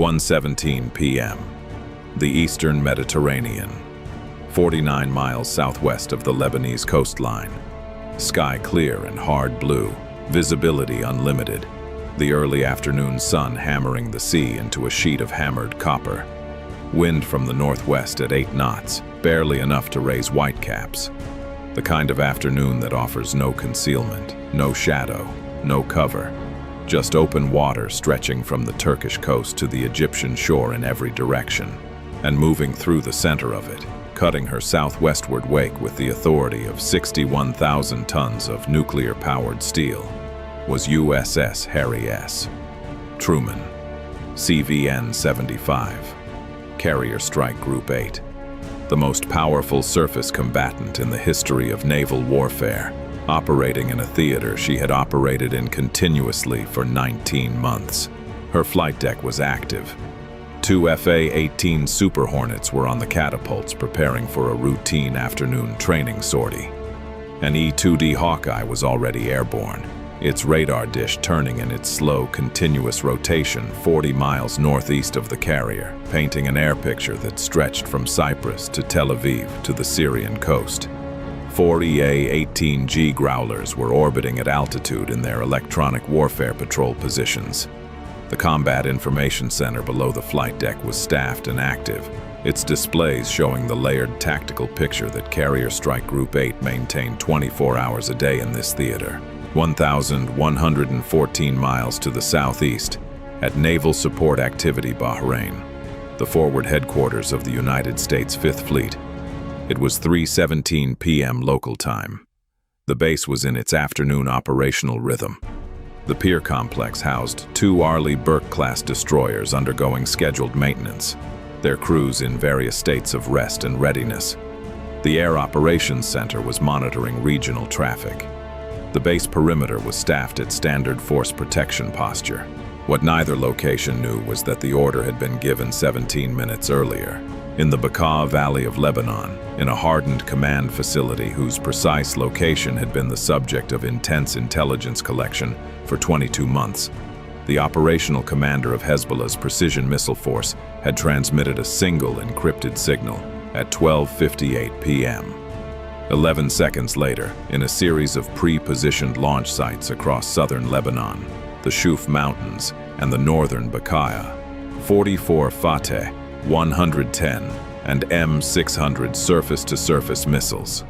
1:17 p.m. The Eastern Mediterranean, 49 miles southwest of the Lebanese coastline. Sky clear and hard blue, visibility unlimited. The early afternoon sun hammering the sea into a sheet of hammered copper. Wind from the northwest at 8 knots, barely enough to raise whitecaps. The kind of afternoon that offers no concealment, no shadow, no cover. Just open water stretching from the Turkish coast to the Egyptian shore in every direction, and moving through the center of it, cutting her southwestward wake with the authority of 61,000 tons of nuclear-powered steel, was USS Harry S. Truman, CVN 75, Carrier Strike Group 8, the most powerful surface combatant in the history of naval warfare, operating in a theater she had operated in continuously for 19 months. Her flight deck was active. 2 FA-18 Super Hornets were on the catapults preparing for a routine afternoon training sortie. An E-2D Hawkeye was already airborne, its radar dish turning in its slow, continuous rotation 40 miles northeast of the carrier, painting an air picture that stretched from Cyprus to Tel Aviv to the Syrian coast. 4 EA-18G Growlers were orbiting at altitude in their electronic warfare patrol positions. The Combat Information Center below the flight deck was staffed and active, its displays showing the layered tactical picture that Carrier Strike Group 8 maintained 24 hours a day in this theater. 1,114 miles to the southeast, at Naval Support Activity Bahrain, the forward headquarters of the United States Fifth Fleet. It was 3:17 p.m. local time. The base was in its afternoon operational rhythm. The pier complex housed 2 Arleigh Burke-class destroyers undergoing scheduled maintenance, their crews in various states of rest and readiness. The Air Operations Center was monitoring regional traffic. The base perimeter was staffed at standard force protection posture. What neither location knew was that the order had been given 17 minutes earlier, in the Bekaa Valley of Lebanon, in a hardened command facility whose precise location had been the subject of intense intelligence collection for 22 months. The operational commander of Hezbollah's precision missile force had transmitted a single encrypted signal at 12:58 p.m. 11 seconds later, in a series of pre-positioned launch sites across southern Lebanon, the Shuf Mountains, and the northern Bekaa, 44 Fateh 110 and M600 surface-to-surface missiles,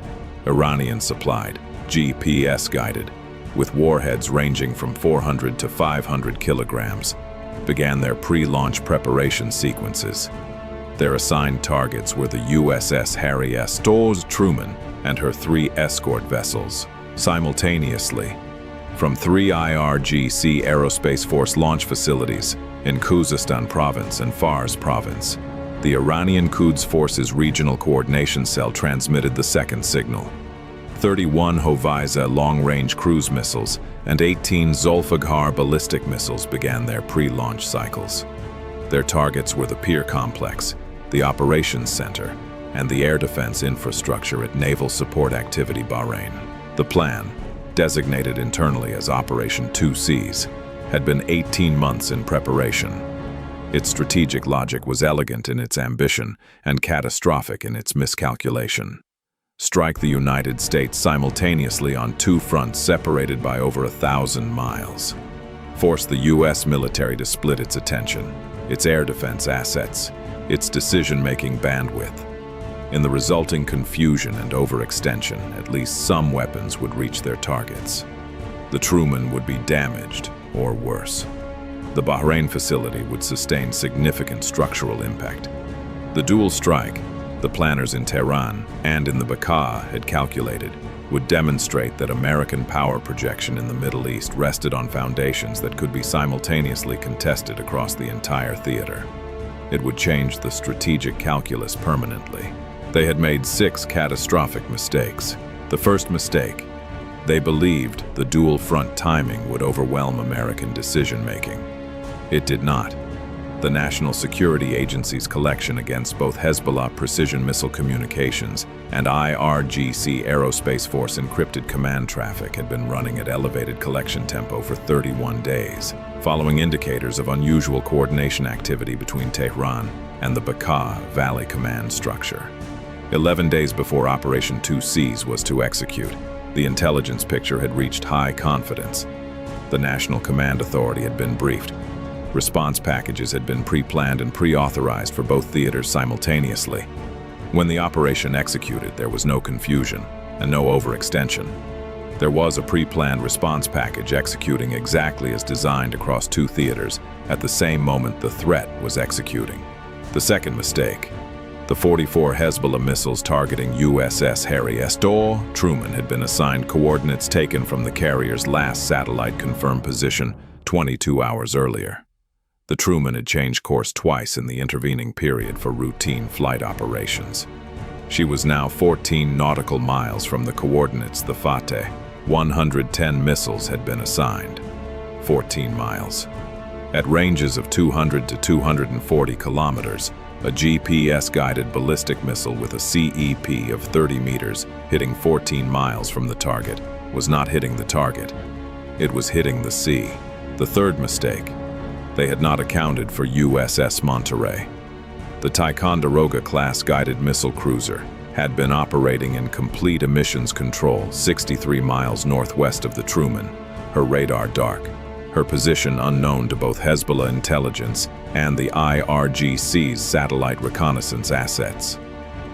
Iranian-supplied, GPS-guided, with warheads ranging from 400 to 500 kilograms, began their pre-launch preparation sequences. Their assigned targets were the USS Harry S. Truman and her 3 escort vessels, simultaneously, from 3 IRGC Aerospace Force launch facilities in Khuzestan Province and Fars Province. The Iranian Quds Forces Regional Coordination Cell transmitted the second signal. 31 Hovaiza long-range cruise missiles and 18 Zolfaghar ballistic missiles began their pre-launch cycles. Their targets were the pier complex, the operations center, and the air defense infrastructure at Naval Support Activity Bahrain. The plan, designated internally as Operation 2 Seas, had been 18 months in preparation. Its strategic logic was elegant in its ambition and catastrophic in its miscalculation. Strike the United States simultaneously on 2 fronts separated by over 1,000 miles. Force the U.S. military to split its attention, its air defense assets, its decision-making bandwidth. In the resulting confusion and overextension, at least some weapons would reach their targets. The Truman would be damaged, or worse. The Bahrain facility would sustain significant structural impact. The dual strike, the planners in Tehran and in the Bekaa had calculated, would demonstrate that American power projection in the Middle East rested on foundations that could be simultaneously contested across the entire theater. It would change the strategic calculus permanently. They had made 6 catastrophic mistakes. The first mistake, they believed the dual front timing would overwhelm American decision-making. It did not. the National Security Agency's collection against both Hezbollah precision missile communications and IRGC Aerospace Force encrypted command traffic had been running at elevated collection tempo for 31 days, following indicators of unusual coordination activity between Tehran and the Bekaa Valley Command structure. 11 days before Operation 2Seas was to execute, the intelligence picture had reached high confidence. The National Command Authority had been briefed. Response packages had been pre-planned and pre-authorized for both theaters simultaneously. When the operation executed, there was no confusion and no overextension. There was a pre-planned response package executing exactly as designed across two theaters at the same moment the threat was executing. The second mistake. The 44 Hezbollah missiles targeting USS Harry S. Truman had been assigned coordinates taken from the carrier's last satellite-confirmed position 22 hours earlier. The Truman had changed course twice in the intervening period for routine flight operations. She was now 14 nautical miles from the coordinates the Fateh. 110 missiles had been assigned. 14 miles. At ranges of 200 to 240 kilometers, a GPS-guided ballistic missile with a CEP of 30 meters hitting 14 miles from the target was not hitting the target. It was hitting the sea. The third mistake. They had not accounted for USS Monterey. The Ticonderoga-class guided missile cruiser had been operating in complete emissions control 63 miles northwest of the Truman, her radar dark, her position unknown to both Hezbollah intelligence and the IRGC's satellite reconnaissance assets.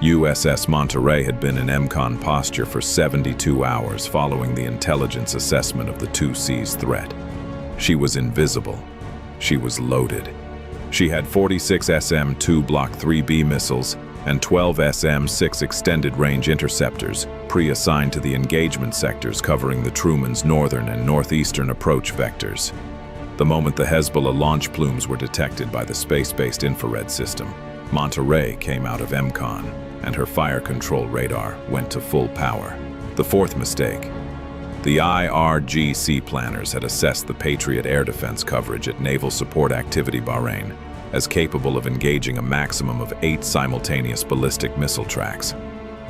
USS Monterey had been in MCON posture for 72 hours following the intelligence assessment of the 2Seas threat. She was invisible. She was loaded. She had 46 SM-2 Block 3B missiles and 12 SM-6 extended-range interceptors pre-assigned to the engagement sectors covering the Truman's northern and northeastern approach vectors. The moment the Hezbollah launch plumes were detected by the space-based infrared system, Monterey came out of MCON, and her fire control radar went to full power. The fourth mistake. The IRGC planners had assessed the Patriot air defense coverage at Naval Support Activity Bahrain as capable of engaging a maximum of 8 simultaneous ballistic missile tracks.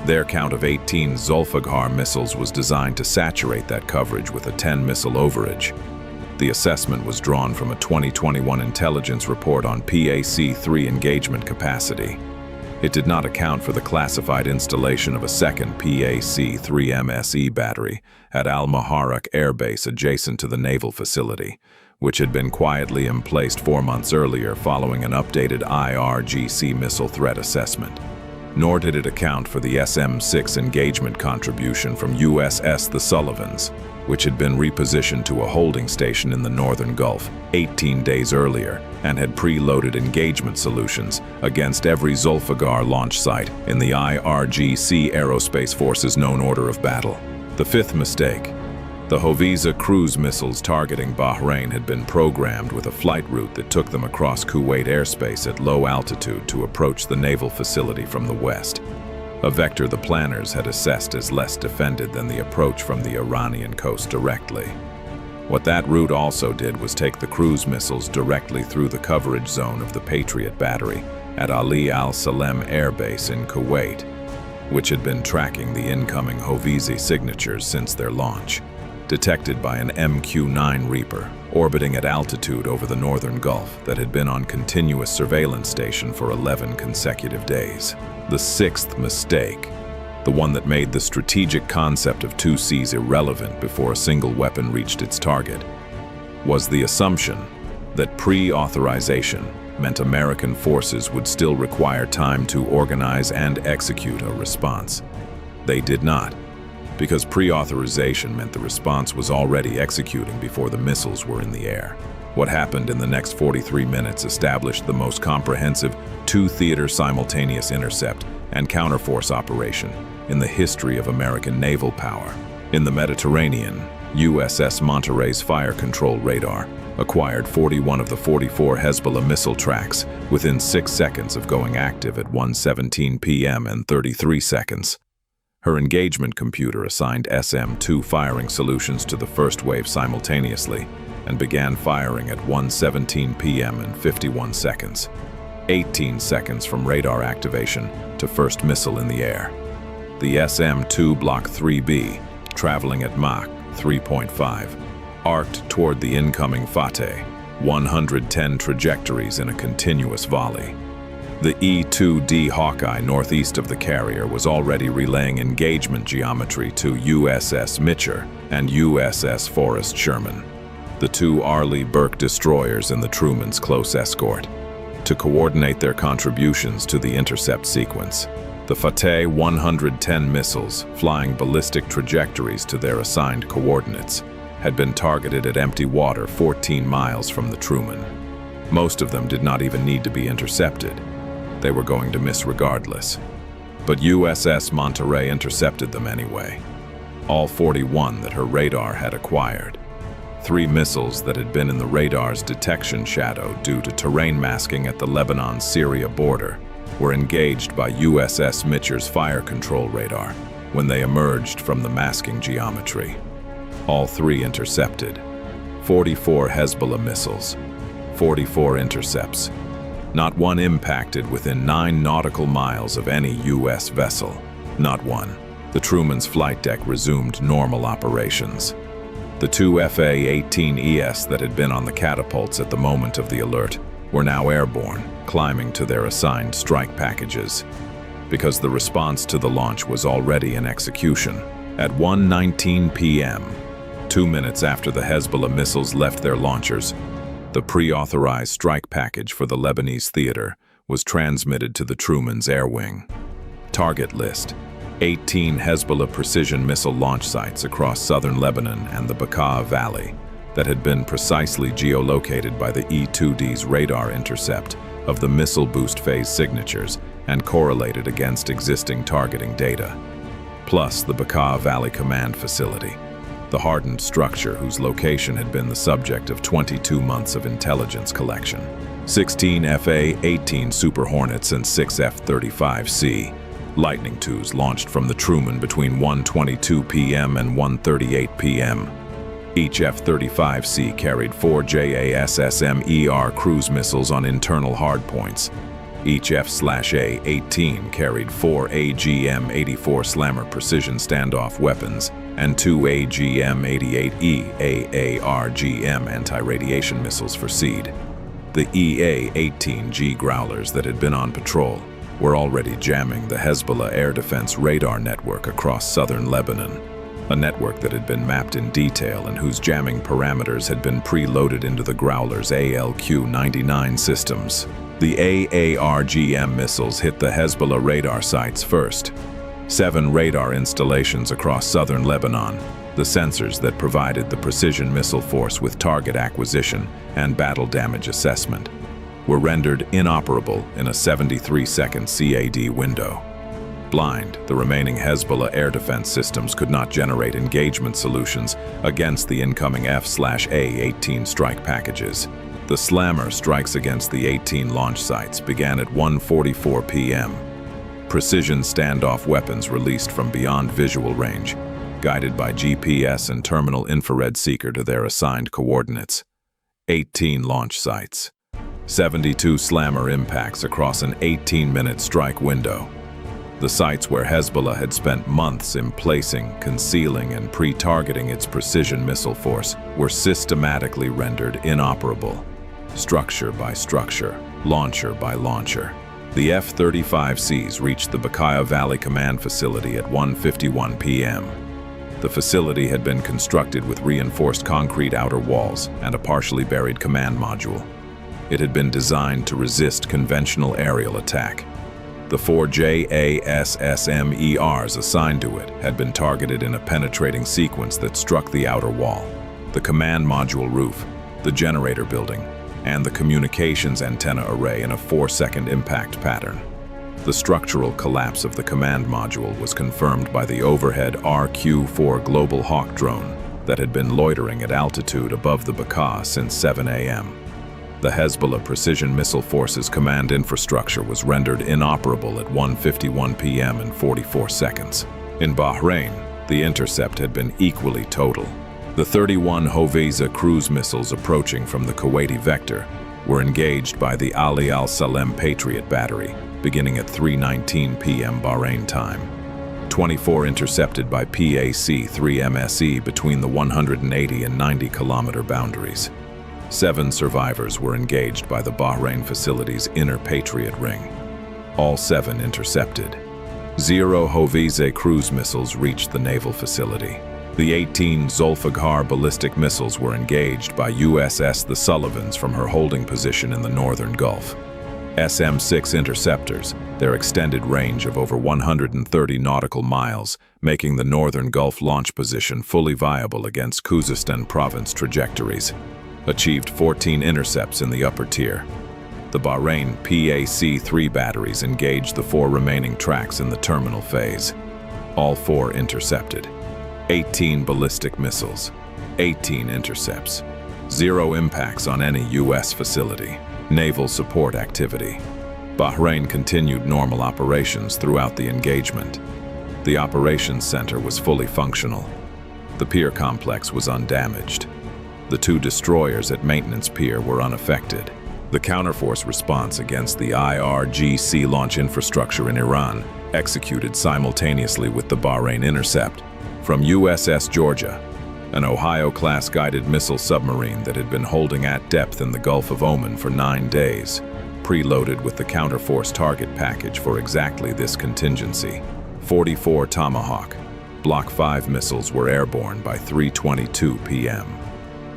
Their count of 18 Zolfaghar missiles was designed to saturate that coverage with a 10-missile overage. The assessment was drawn from a 2021 intelligence report on PAC-3 engagement capacity. It did not account for the classified installation of a second PAC-3 MSE battery at Al-Muharraq Air Base adjacent to the naval facility, which had been quietly emplaced 4 months earlier following an updated IRGC missile threat assessment. Nor did it account for the SM-6 engagement contribution from USS The Sullivans, which had been repositioned to a holding station in the northern Gulf 18 days earlier and had preloaded engagement solutions against every Zolfaghar launch site in the IRGC Aerospace Force's known order of battle. The fifth mistake. The Hoveza cruise missiles targeting Bahrain had been programmed with a flight route that took them across Kuwait airspace at low altitude to approach the naval facility from the west, a vector the planners had assessed as less defended than the approach from the Iranian coast directly. What that route also did was take the cruise missiles directly through the coverage zone of the Patriot battery at Ali al-Salem Air Base in Kuwait, which had been tracking the incoming Hoveza signatures since their launch. Detected by an MQ-9 Reaper, orbiting at altitude over the northern Gulf that had been on continuous surveillance station for 11 consecutive days. The sixth mistake, the one that made the strategic concept of 2Seas irrelevant before a single weapon reached its target, was the assumption that pre-authorization meant American forces would still require time to organize and execute a response. They did not, because pre-authorization meant the response was already executing before the missiles were in the air. What happened in the next 43 minutes established the most comprehensive two-theater simultaneous intercept and counterforce operation in the history of American naval power. In the Mediterranean, USS Monterey's fire control radar acquired 41 of the 44 Hezbollah missile tracks within 6 seconds of going active at 1:17 p.m. and 33 seconds. Her engagement computer assigned SM-2 firing solutions to the first wave simultaneously, and began firing at 1:17 p.m. and 51 seconds, 18 seconds from radar activation to first missile in the air. The SM-2 Block 3B, traveling at Mach 3.5, arced toward the incoming Fateh, 110 trajectories in a continuous volley. The E-2D Hawkeye northeast of the carrier was already relaying engagement geometry to USS Mitchell and USS Forrest Sherman, the two Arleigh Burke destroyers in the Truman's close escort, to coordinate their contributions to the intercept sequence. The Fateh 110 missiles, flying ballistic trajectories to their assigned coordinates, had been targeted at empty water 14 miles from the Truman. Most of them did not even need to be intercepted. They were going to miss regardless. But USS Monterey intercepted them anyway. All 41 that her radar had acquired. 3 missiles that had been in the radar's detection shadow due to terrain masking at the Lebanon-Syria border were engaged by USS Mitchell's fire control radar when they emerged from the masking geometry. All 3 intercepted. 44 Hezbollah missiles, 44 intercepts. Not one impacted within 9 nautical miles of any U.S. vessel. Not one. The Truman's flight deck resumed normal operations. The 2 FA-18ES that had been on the catapults at the moment of the alert were now airborne, climbing to their assigned strike packages, because the response to the launch was already in execution. At 1:19 p.m., 2 minutes after the Hezbollah missiles left their launchers, the pre-authorized strike package for the Lebanese theater was transmitted to the Truman's air wing. Target list: 18 Hezbollah precision missile launch sites across southern Lebanon and the Bekaa Valley that had been precisely geolocated by the E-2D's radar intercept of the missile boost phase signatures and correlated against existing targeting data, plus the Bekaa Valley Command Facility, the hardened structure whose location had been the subject of 22 months of intelligence collection. 16 FA-18 Super Hornets and 6 F-35C Lightning IIs launched from the Truman between 1:22 p.m. and 1:38 p.m. Each F-35C carried 4 JASSM-ER cruise missiles on internal hardpoints. Each F/A-18 carried 4 AGM-84 Slammer precision standoff weapons and 2 AGM-88E AARGM anti-radiation missiles for SEAD. The EA-18G Growlers that had been on patrol were already jamming the Hezbollah air defense radar network across southern Lebanon, a network that had been mapped in detail and whose jamming parameters had been preloaded into the Growler's ALQ-99 systems. The AARGM missiles hit the Hezbollah radar sites first. 7 radar installations across southern Lebanon, the sensors that provided the precision missile force with target acquisition and battle damage assessment, were rendered inoperable in a 73-second CAD window. Blind, the remaining Hezbollah air defense systems could not generate engagement solutions against the incoming F/A-18 strike packages. The Slammer strikes against the 18 launch sites began at 1:44 p.m. Precision standoff weapons released from beyond visual range, guided by GPS and terminal infrared seeker to their assigned coordinates. 18 launch sites. 72 Slammer impacts across an 18-minute strike window. The sites where Hezbollah had spent months emplacing, concealing, and pre-targeting its precision missile force were systematically rendered inoperable, structure by structure, launcher by launcher. The F-35Cs reached the Bekaa Valley Command Facility at 1:51 p.m. The facility had been constructed with reinforced concrete outer walls and a partially buried command module. It had been designed to resist conventional aerial attack. The 4 JASSM-ERs assigned to it had been targeted in a penetrating sequence that struck the outer wall, the command module roof, the generator building, and the communications antenna array in a 4-second impact pattern. The structural collapse of the command module was confirmed by the overhead RQ-4 Global Hawk drone that had been loitering at altitude above the Bekaa since 7 a.m. The Hezbollah Precision Missile Force's command infrastructure was rendered inoperable at 1:51 p.m. and 44 seconds. In Bahrain, the intercept had been equally total. The 31 Hoveza cruise missiles approaching from the Kuwaiti vector were engaged by the Ali al-Salem Patriot battery, beginning at 3:19 p.m. Bahrain time. 24 intercepted by PAC-3 between the 180 and 90-kilometer boundaries. 7 survivors were engaged by the Bahrain facility's inner Patriot ring. All 7 intercepted. 0 Hoveza cruise missiles reached the naval facility. The 18 Zolfaghar ballistic missiles were engaged by USS The Sullivans from her holding position in the northern Gulf. SM-6 interceptors, their extended range of over 130 nautical miles, making the northern Gulf launch position fully viable against Khuzestan province trajectories, achieved 14 intercepts in the upper tier. The Bahrain PAC-3 batteries engaged the 4 remaining tracks in the terminal phase. All 4 intercepted. 18 ballistic missiles, 18 intercepts, 0 impacts on any U.S. facility. Naval support activity. Bahrain continued normal operations throughout the engagement. The operations center was fully functional. The pier complex was undamaged. The 2 destroyers at maintenance pier were unaffected. The counterforce response against the IRGC launch infrastructure in Iran executed simultaneously with the Bahrain intercept from USS Georgia, an Ohio-class guided missile submarine that had been holding at depth in the Gulf of Oman for 9 days, preloaded with the counterforce target package for exactly this contingency. 44 Tomahawk Block 5 missiles were airborne by 3:22 p.m.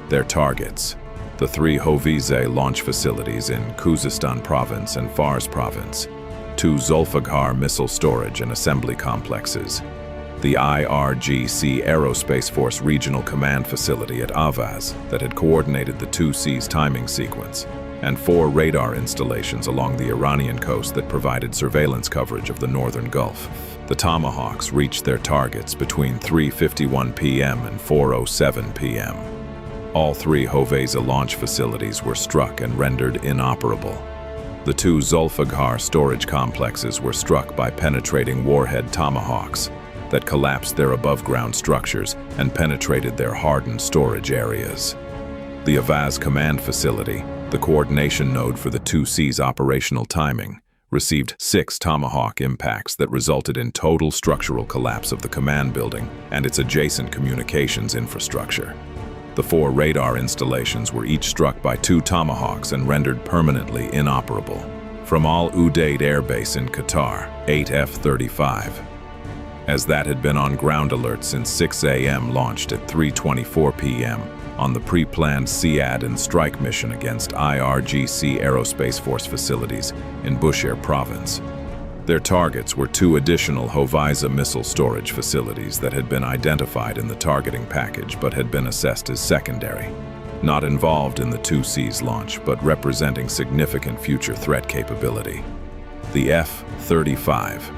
Their targets: the 3 Hoveza launch facilities in Khuzestan province and Fars province, 2 Zolfaghar missile storage and assembly complexes, the IRGC Aerospace Force Regional Command Facility at Ahvaz that had coordinated the 2Cs timing sequence, and 4 radar installations along the Iranian coast that provided surveillance coverage of the northern Gulf. The Tomahawks reached their targets between 3:51 p.m. and 4:07 p.m. All 3 Hoveza launch facilities were struck and rendered inoperable. The 2 Zolfaghar storage complexes were struck by penetrating warhead Tomahawks that collapsed their above-ground structures and penetrated their hardened storage areas. The Ahvaz Command Facility, the coordination node for the 2C's operational timing, received 6 Tomahawk impacts that resulted in total structural collapse of the command building and its adjacent communications infrastructure. The 4 radar installations were each struck by 2 Tomahawks and rendered permanently inoperable. From Al Udeid Air Base in Qatar, 8 F-35. As that had been on ground alert since 6 a.m. launched at 3:24 p.m. on the pre-planned SEAD and strike mission against IRGC Aerospace Force facilities in Bushehr province. Their targets were 2 additional Hoveza missile storage facilities that had been identified in the targeting package but had been assessed as secondary, not involved in the 2C's launch but representing significant future threat capability. The F-35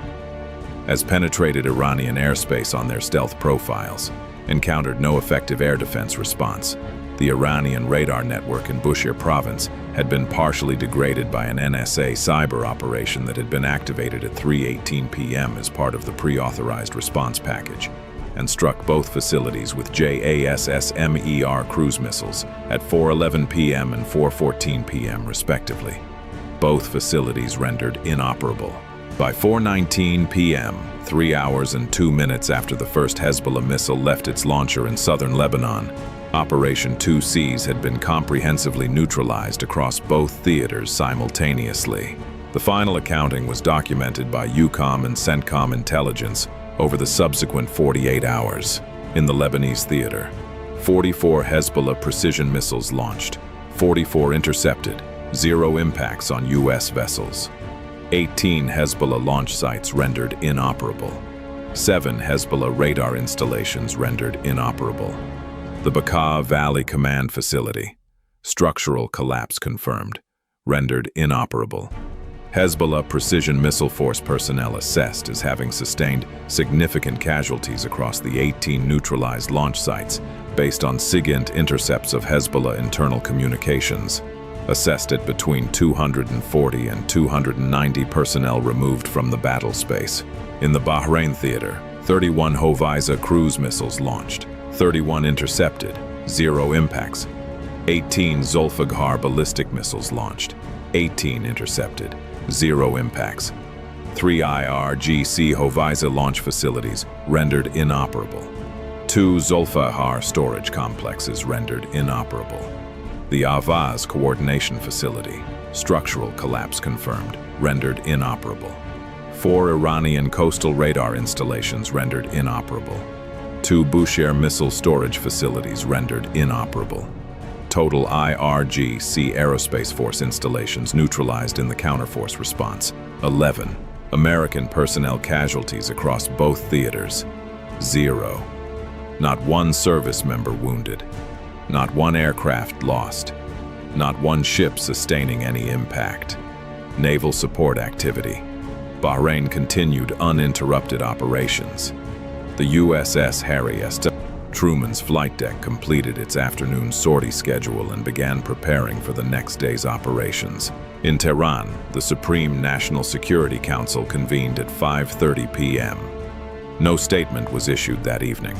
has penetrated Iranian airspace on their stealth profiles, encountered no effective air defense response. The Iranian radar network in Bushehr province had been partially degraded by an NSA cyber operation that had been activated at 3:18 p.m. as part of the pre-authorized response package, and struck both facilities with JASSMER cruise missiles at 4:11 p.m. and 4:14 p.m. respectively. Both facilities rendered inoperable. By 4:19 p.m., 3 hours and 2 minutes after the first Hezbollah missile left its launcher in southern Lebanon, Operation 2Cs had been comprehensively neutralized across both theaters simultaneously. The final accounting was documented by EUCOM and CENTCOM intelligence over the subsequent 48 hours. In the Lebanese theater, 44 Hezbollah precision missiles launched, 44 intercepted, 0 impacts on U.S. vessels. 18 Hezbollah launch sites rendered inoperable. 7 Hezbollah radar installations rendered inoperable. The Bekaa Valley Command Facility, structural collapse confirmed, rendered inoperable. Hezbollah Precision Missile Force personnel assessed as having sustained significant casualties across the 18 neutralized launch sites based on SIGINT intercepts of Hezbollah internal communications, assessed at between 240 and 290 personnel removed from the battle space. In the Bahrain theater, 31 Hoveza cruise missiles launched, 31 intercepted, 0 impacts. 18 Zolfaghar ballistic missiles launched, 18 intercepted, 0 impacts. 3 IRGC Ahvaz launch facilities rendered inoperable. 2 Zolfaghar storage complexes rendered inoperable. The Ahvaz coordination facility, structural collapse confirmed, rendered inoperable. 4 Iranian coastal radar installations rendered inoperable. 2 Bushehr missile storage facilities rendered inoperable. Total IRGC Aerospace Force installations neutralized in the counterforce response, 11. American personnel casualties across both theaters, 0. Not one service member wounded. Not one aircraft lost. Not one ship sustaining any impact. Naval support activity. Bahrain continued uninterrupted operations. The USS Harry S. Truman's flight deck completed its afternoon sortie schedule and began preparing for the next day's operations. In Tehran, the Supreme National Security Council convened at 5:30 p.m. No statement was issued that evening.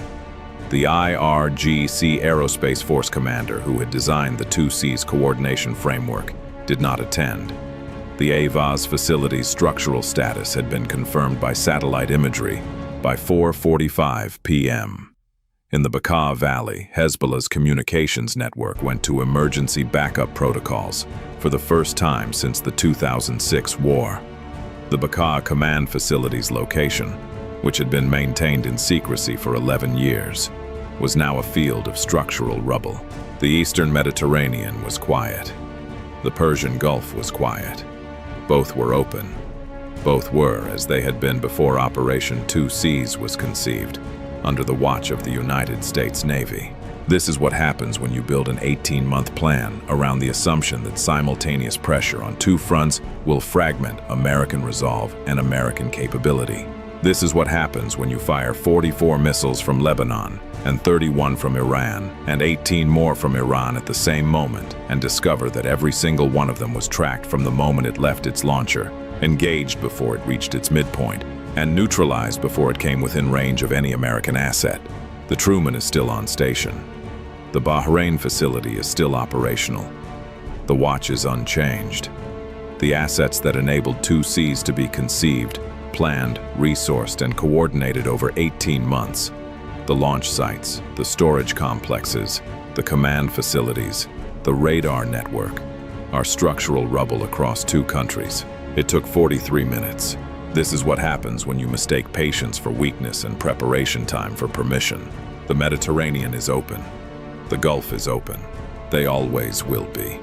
The IRGC Aerospace Force commander, who had designed the 2Cs coordination framework, did not attend. The Ahvaz facility's structural status had been confirmed by satellite imagery by 4:45 p.m. In the Bekaa Valley, Hezbollah's communications network went to emergency backup protocols for the first time since the 2006 war. The Bekaa command facility's location, which had been maintained in secrecy for 11 years, was now a field of structural rubble. The eastern Mediterranean was quiet. The Persian Gulf was quiet. Both were open. Both were as they had been before Operation 2Cs was conceived, under the watch of the United States Navy. This is what happens when you build an 18-month plan around the assumption that simultaneous pressure on two fronts will fragment American resolve and American capability. This is what happens when you fire 44 missiles from Lebanon and 31 from Iran and 18 more from Iran at the same moment and discover that every single one of them was tracked from the moment it left its launcher, engaged before it reached its midpoint, and neutralized before it came within range of any American asset. The Truman is still on station. The Bahrain facility is still operational. The watch is unchanged. The assets that enabled 2Cs to be conceived, planned, resourced, and coordinated over 18 months, the launch sites, the storage complexes, the command facilities, the radar network, are structural rubble across 2 countries. It took 43 minutes. This is what happens when you mistake patience for weakness and preparation time for permission. The Mediterranean is open. The Gulf is open. They always will be.